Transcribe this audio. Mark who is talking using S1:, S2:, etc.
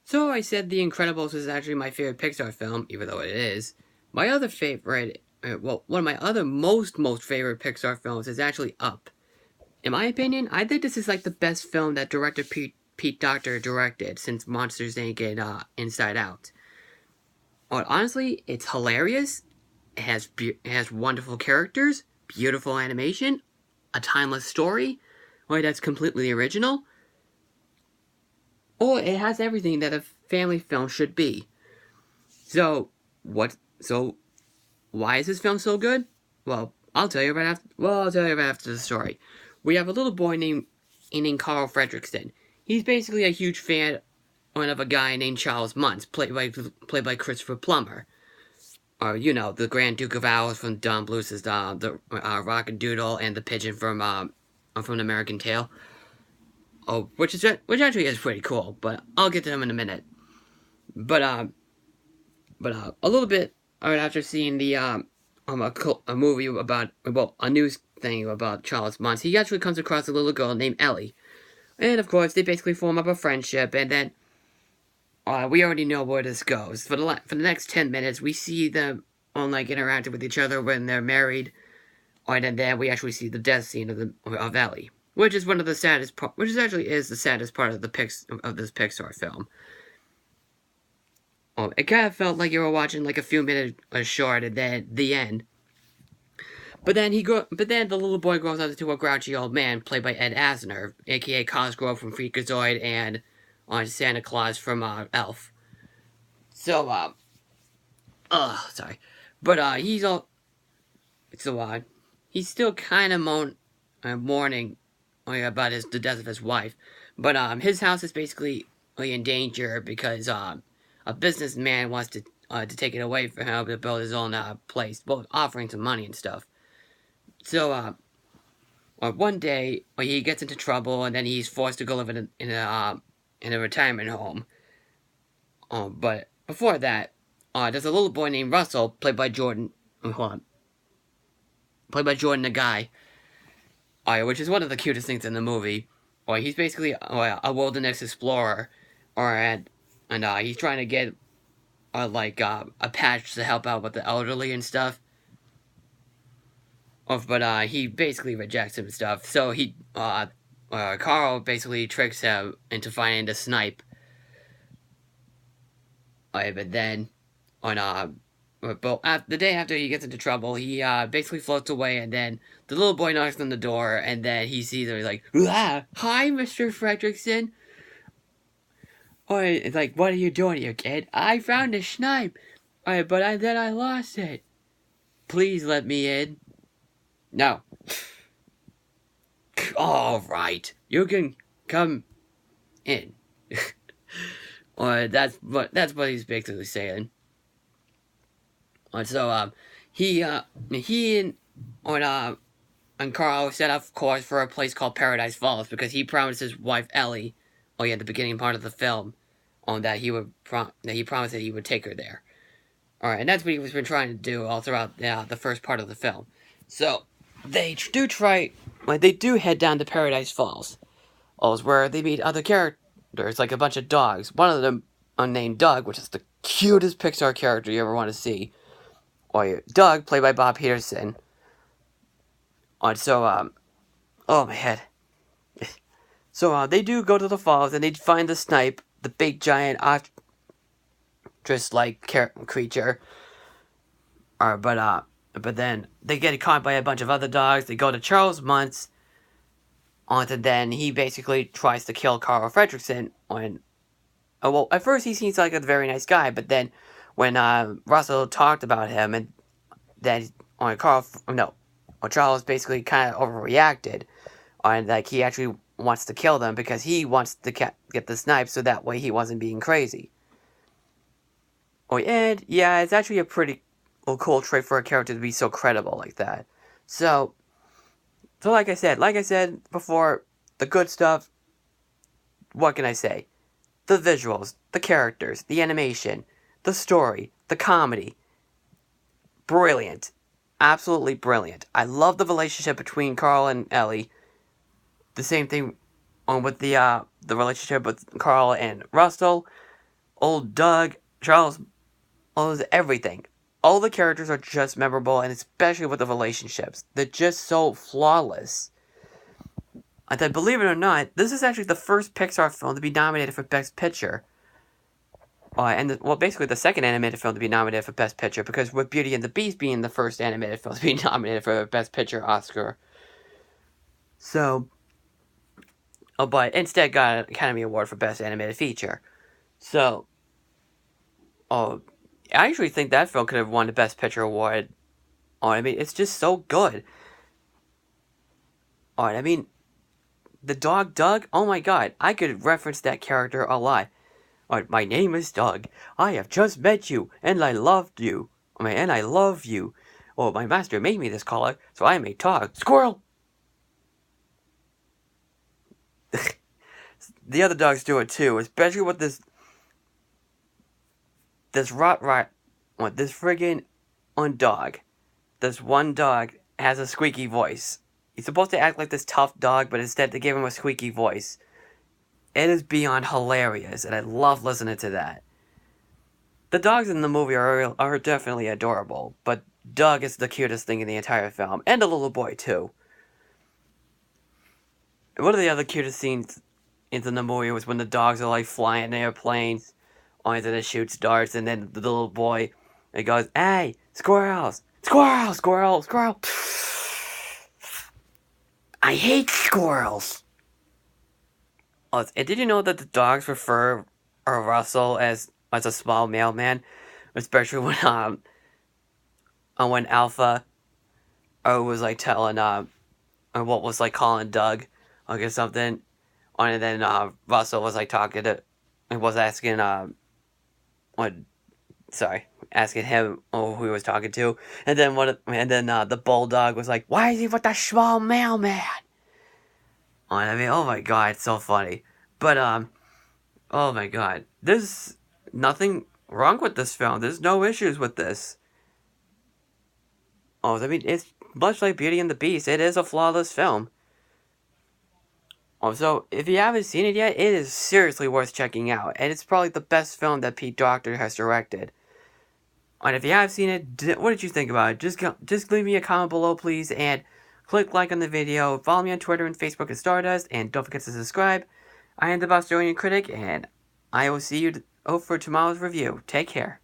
S1: So I said The Incredibles is actually my favorite Pixar film, even though it is. My other favorite, one of my other most favorite Pixar films is actually Up. In my opinion, I think this is like the best film that director Pete Docter directed since Monsters Inc. and Inside Out. Honestly, it's hilarious. It has wonderful characters, beautiful animation, a timeless story, that's completely original. It has everything that a family film should be. So why is this film so good? Well, I'll tell you right after the story. We have a little boy named Carl Fredricksen. He's basically a huge fan of a guy named Charles Muntz, played by Christopher Plummer. The Grand Duke of Owls from Don Bluth's the Rock-a-Doodle and the Pigeon from American Tail. Which actually is pretty cool, but I'll get to them in a minute. But a little bit after seeing the a movie about a news thing about Charles Muntz, he actually comes across a little girl named Ellie, and of course they basically form up a friendship, and then we already know where this goes. For the next 10 minutes, we see them interacting with each other when they're married, and then we actually see the death scene of Ellie, which is one of the saddest is the saddest part of this Pixar film. It kind of felt like you were watching like a few minutes short and then the end. But then the little boy grows up into a grouchy old man played by Ed Asner, aka Cosgrove from Freakazoid and Santa Claus from Elf. So sorry. But he's still kind of mourning about the death of his wife. But his house is basically in danger because a businessman wants to take it away from him to build his own place, both offering some money and stuff. So one day he gets into trouble and then he's forced to go live in a retirement home. But before that, there's a little boy named Russell, played by Jordan. Played by Jordan the guy, which is one of the cutest things in the movie. He's basically a wilderness explorer, and he's trying to get a patch to help out with the elderly and stuff. But he basically rejects him and stuff. So Carl basically tricks him into finding the snipe. But then the day after he gets into trouble, he basically floats away, and then the little boy knocks on the door, and then he sees her. He's like, "Hi, Mr. Fredricksen." It's like, "What are you doing here, kid?" "I found a snipe, but then I lost it. Please let me in." "No." "All right, you can come in." That's what he's basically saying. So he and Carl set up course for a place called Paradise Falls because he promised his wife Ellie, at the beginning part of the film, that he promised that he would take her there. And that's what he's been trying to do all throughout the first part of the film. So they do head down to Paradise Falls, where they meet other characters, like a bunch of dogs. One of them, named Doug, which is the cutest Pixar character you ever want to see. Doug, played by Bob Peterson. Oh my head. So they do go to the falls and they find the snipe, the big giant ostrich-like creature. But then they get caught by a bunch of other dogs. They go to Charles Muntz. And then he basically tries to kill Carl Fredricksen. At first he seems like a very nice guy, but then when Russell talked about him, and then Charles basically kind of overreacted, and he actually wants to kill them because he wants to get the snipe, so that way he wasn't being crazy. And yeah, it's actually a pretty cool trait for a character to be so credible like that. So like I said before, the good stuff. What can I say? The visuals, the characters, the animation, the story, the comedy. Brilliant. Absolutely brilliant. I love the relationship between Carl and Ellie. The same thing with the relationship with Carl and Russell. old Doug, Charles, everything. All the characters are just memorable, and especially with the relationships. They're just so flawless. And then, believe it or not, this is actually the first Pixar film to be nominated for Best Picture. Basically the second animated film to be nominated for Best Picture, because with Beauty and the Beast being the first animated film to be nominated for Best Picture Oscar. So, but instead got an Academy Award for Best Animated Feature. So, I actually think that film could have won the Best Picture Award. I mean, it's just so good. I mean, the dog Doug, oh my god, I could reference that character a lot. My name is Doug. I have just met you, and I loved you. And I love you. My master made me this collar, so I may talk. Squirrel! The other dogs do it too, especially with this friggin' dog. This one dog has a squeaky voice. He's supposed to act like this tough dog, but instead they give him a squeaky voice. It is beyond hilarious, and I love listening to that. The dogs in the movie are definitely adorable, but Doug is the cutest thing in the entire film, and the little boy too. One of the other cutest scenes in the movie was when the dogs are like flying in airplanes, and then it shoots darts, and then the little boy, it goes, "Hey, squirrels! Squirrel! Squirrel! Squirrel! I hate squirrels!" And did you know that the dogs refer Russell as a small mailman, especially when Alpha was like telling or what was like calling Doug or something, and then Russell was like talking to, and was asking asking him who he was talking to, and then the bulldog was like, "Why is he with the small mailman?" I mean, oh my god, it's so funny. But, oh my god. There's nothing wrong with this film. There's no issues with this. I mean, it's much like Beauty and the Beast. It is a flawless film. So, if you haven't seen it yet, it is seriously worth checking out. And it's probably the best film that Pete Docter has directed. And if you have seen it, what did you think about it? Just leave me a comment below, please, and click like on the video, follow me on Twitter and Facebook at Stardust, and don't forget to subscribe. I am the Bostonian Critic, and I will see you for tomorrow's review. Take care.